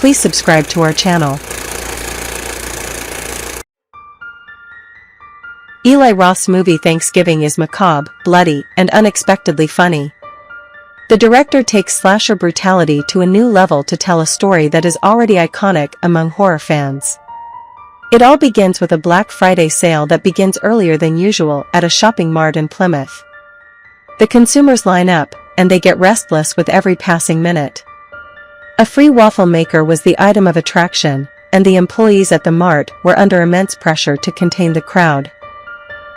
please subscribe to our channel. Eli Roth's movie Thanksgiving is macabre, bloody, and unexpectedly funny. The director takes slasher brutality to a new level to tell a story that is already iconic among horror fans. It all begins with a Black Friday sale that begins earlier than usual at a shopping mart in Plymouth. The consumers line up, and they get restless with every passing minute. A free waffle maker was the item of attraction, and the employees at the mart were under immense pressure to contain the crowd.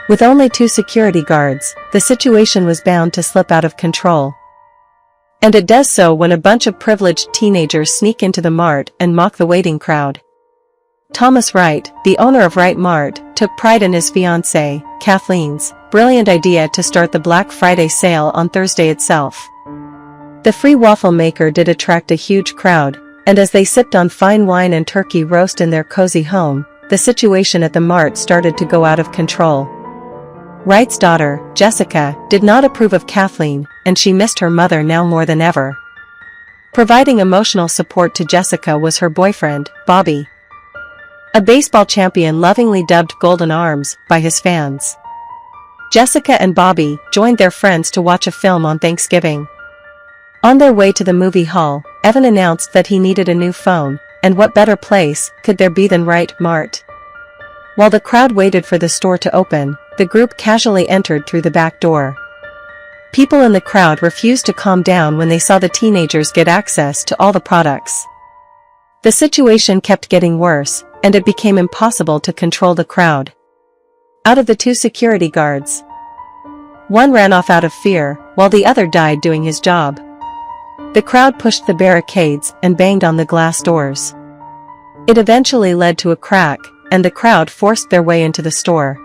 With only 2 security guards, the situation was bound to slip out of control. And it does so when a bunch of privileged teenagers sneak into the mart and mock the waiting crowd. Thomas Wright, the owner of Wright Mart, took pride in his fiancée, Kathleen's, brilliant idea to start the Black Friday sale on Thursday itself. The free waffle maker did attract a huge crowd, and as they sipped on fine wine and turkey roast in their cozy home, the situation at the mart started to go out of control. Wright's daughter, Jessica, did not approve of Kathleen, and she missed her mother now more than ever. Providing emotional support to Jessica was her boyfriend, Bobby, a baseball champion lovingly dubbed Golden Arms by his fans. Jessica and Bobby joined their friends to watch a film on Thanksgiving. On their way to the movie hall, Evan announced that he needed a new phone, and what better place could there be than Wright Mart? While the crowd waited for the store to open, the group casually entered through the back door. People in the crowd refused to calm down when they saw the teenagers get access to all the products. The situation kept getting worse, and it became impossible to control the crowd. Out of the 2 security guards, one ran off out of fear, while the other died doing his job. The crowd pushed the barricades and banged on the glass doors. It eventually led to a crack, and the crowd forced their way into the store.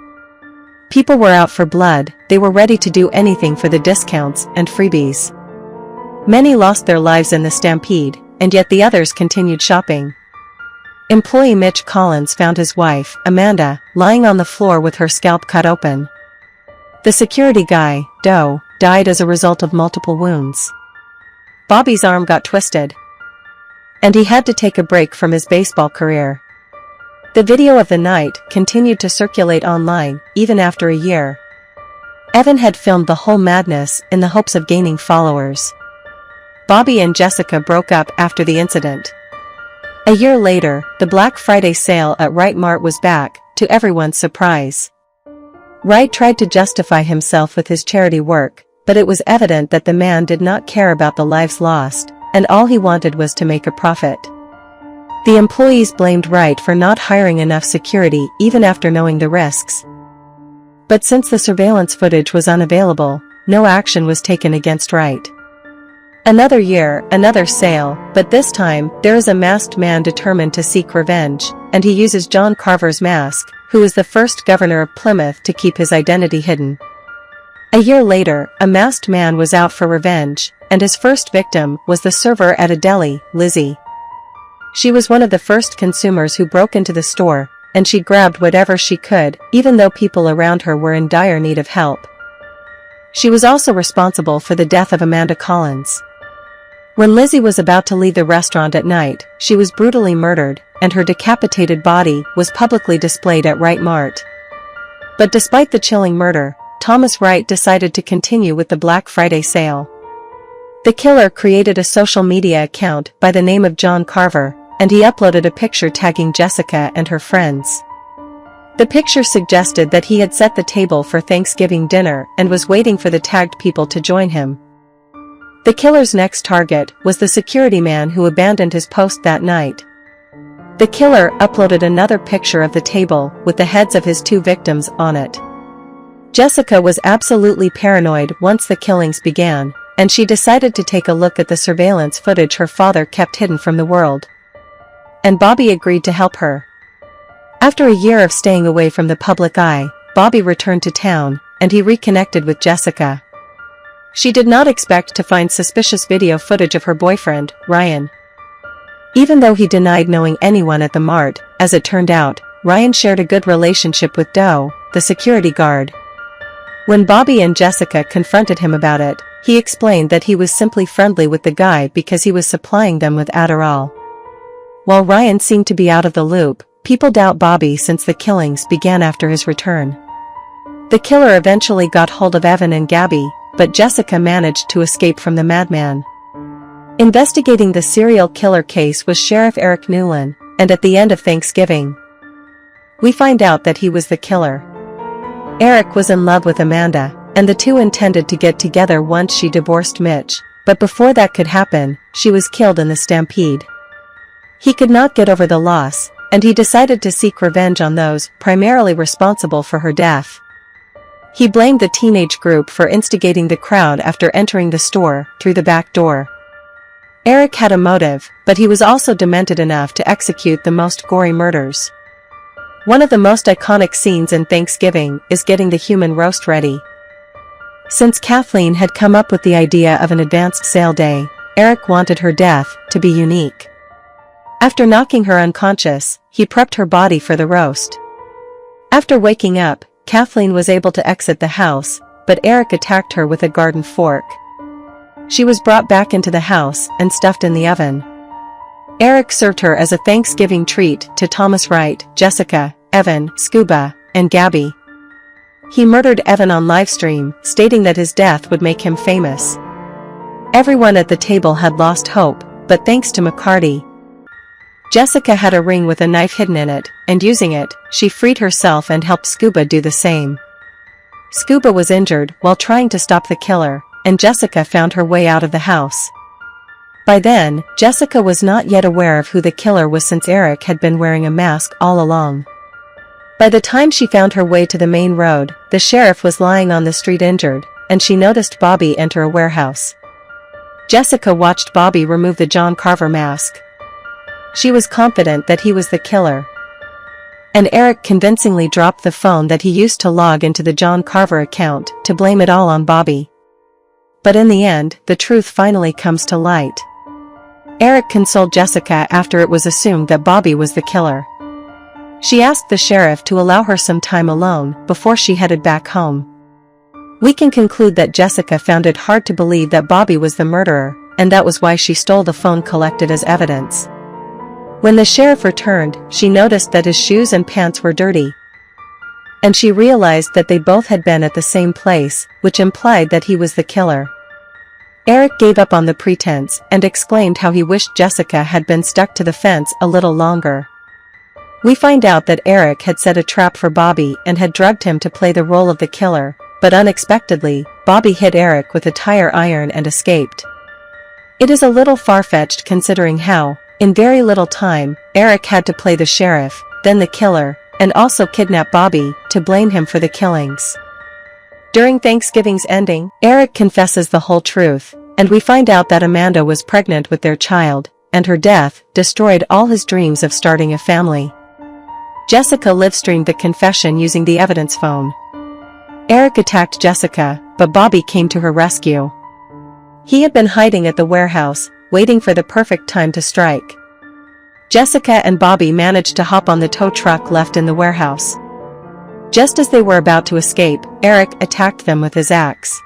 People were out for blood, they were ready to do anything for the discounts and freebies. Many lost their lives in the stampede, and yet the others continued shopping. Employee Mitch Collins found his wife, Amanda, lying on the floor with her scalp cut open. The security guy, Doe, died as a result of multiple wounds. Bobby's arm got twisted, and he had to take a break from his baseball career. The video of the night continued to circulate online, even after a year. Evan had filmed the whole madness in the hopes of gaining followers. Bobby and Jessica broke up after the incident. A year later, the Black Friday sale at Wright Mart was back, to everyone's surprise. Wright tried to justify himself with his charity work, but it was evident that the man did not care about the lives lost, and all he wanted was to make a profit. The employees blamed Wright for not hiring enough security even after knowing the risks. But since the surveillance footage was unavailable, no action was taken against Wright. Another year, another sale, but this time, there is a masked man determined to seek revenge, and he uses John Carver's mask, who is the first governor of Plymouth to keep his identity hidden. A year later, a masked man was out for revenge, and his first victim was the server at a deli, Lizzie. She was one of the first consumers who broke into the store, and she grabbed whatever she could, even though people around her were in dire need of help. She was also responsible for the death of Amanda Collins. When Lizzie was about to leave the restaurant at night, she was brutally murdered, and her decapitated body was publicly displayed at Wright Mart. But despite the chilling murder, Thomas Wright decided to continue with the Black Friday sale. The killer created a social media account by the name of John Carver, and he uploaded a picture tagging Jessica and her friends. The picture suggested that he had set the table for Thanksgiving dinner and was waiting for the tagged people to join him. The killer's next target was the security man who abandoned his post that night. The killer uploaded another picture of the table with the heads of his 2 victims on it. Jessica was absolutely paranoid once the killings began, and she decided to take a look at the surveillance footage her father kept hidden from the world. And Bobby agreed to help her. After a year of staying away from the public eye, Bobby returned to town, and he reconnected with Jessica. She did not expect to find suspicious video footage of her boyfriend, Ryan. Even though he denied knowing anyone at the mart, as it turned out, Ryan shared a good relationship with Doe, the security guard. When Bobby and Jessica confronted him about it, he explained that he was simply friendly with the guy because he was supplying them with Adderall. While Ryan seemed to be out of the loop, people doubt Bobby since the killings began after his return. The killer eventually got hold of Evan and Gabby, but Jessica managed to escape from the madman. Investigating the serial killer case was Sheriff Eric Newland, and at the end of Thanksgiving, we find out that he was the killer. Eric was in love with Amanda, and the two intended to get together once she divorced Mitch, but before that could happen, she was killed in the stampede. He could not get over the loss, and he decided to seek revenge on those primarily responsible for her death. He blamed the teenage group for instigating the crowd after entering the store through the back door. Eric had a motive, but he was also demented enough to execute the most gory murders. One of the most iconic scenes in Thanksgiving is getting the human roast ready. Since Kathleen had come up with the idea of an advanced sale day, Eric wanted her death to be unique. After knocking her unconscious, he prepped her body for the roast. After waking up, Kathleen was able to exit the house, but Eric attacked her with a garden fork. She was brought back into the house and stuffed in the oven. Eric served her as a Thanksgiving treat to Thomas Wright, Jessica, Evan, Scuba, and Gabby. He murdered Evan on livestream, stating that his death would make him famous. Everyone at the table had lost hope, but thanks to McCarty, Jessica had a ring with a knife hidden in it, and using it, she freed herself and helped Scuba do the same. Scuba was injured while trying to stop the killer, and Jessica found her way out of the house. By then, Jessica was not yet aware of who the killer was since Eric had been wearing a mask all along. By the time she found her way to the main road, the sheriff was lying on the street injured, and she noticed Bobby enter a warehouse. Jessica watched Bobby remove the John Carver mask. She was confident that he was the killer. And Eric convincingly dropped the phone that he used to log into the John Carver account to blame it all on Bobby. But in the end, the truth finally comes to light. Eric consoled Jessica after it was assumed that Bobby was the killer. She asked the sheriff to allow her some time alone before she headed back home. We can conclude that Jessica found it hard to believe that Bobby was the murderer, and that was why she stole the phone collected as evidence. When the sheriff returned, she noticed that his shoes and pants were dirty. And she realized that they both had been at the same place, which implied that he was the killer. Eric gave up on the pretense and exclaimed how he wished Jessica had been stuck to the fence a little longer. We find out that Eric had set a trap for Bobby and had drugged him to play the role of the killer, but unexpectedly, Bobby hit Eric with a tire iron and escaped. It is a little far-fetched considering how, in very little time, Eric had to play the sheriff, then the killer, and also kidnap Bobby to blame him for the killings. During Thanksgiving's ending, Eric confesses the whole truth, and we find out that Amanda was pregnant with their child, and her death destroyed all his dreams of starting a family. Jessica livestreamed the confession using the evidence phone. Eric attacked Jessica, but Bobby came to her rescue. He had been hiding at the warehouse, waiting for the perfect time to strike. Jessica and Bobby managed to hop on the tow truck left in the warehouse. Just as they were about to escape, Eric attacked them with his axe.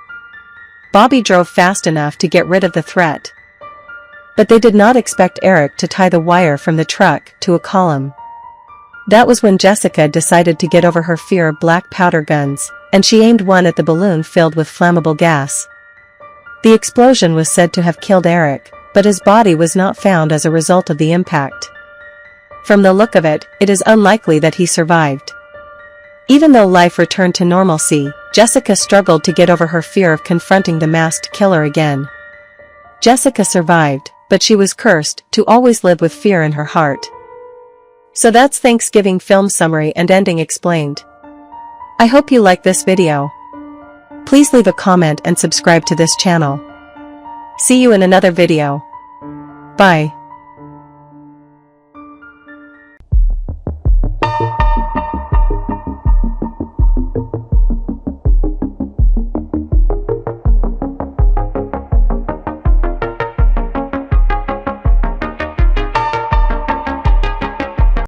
Bobby drove fast enough to get rid of the threat. But they did not expect Eric to tie the wire from the truck to a column. That was when Jessica decided to get over her fear of black powder guns, and she aimed one at the balloon filled with flammable gas. The explosion was said to have killed Eric, but his body was not found as a result of the impact. From the look of it, it is unlikely that he survived. Even though life returned to normalcy, Jessica struggled to get over her fear of confronting the masked killer again. Jessica survived, but she was cursed to always live with fear in her heart. So that's Thanksgiving film summary and ending explained. I hope you like this video. Please leave a comment and subscribe to this channel. See you in another video. Bye.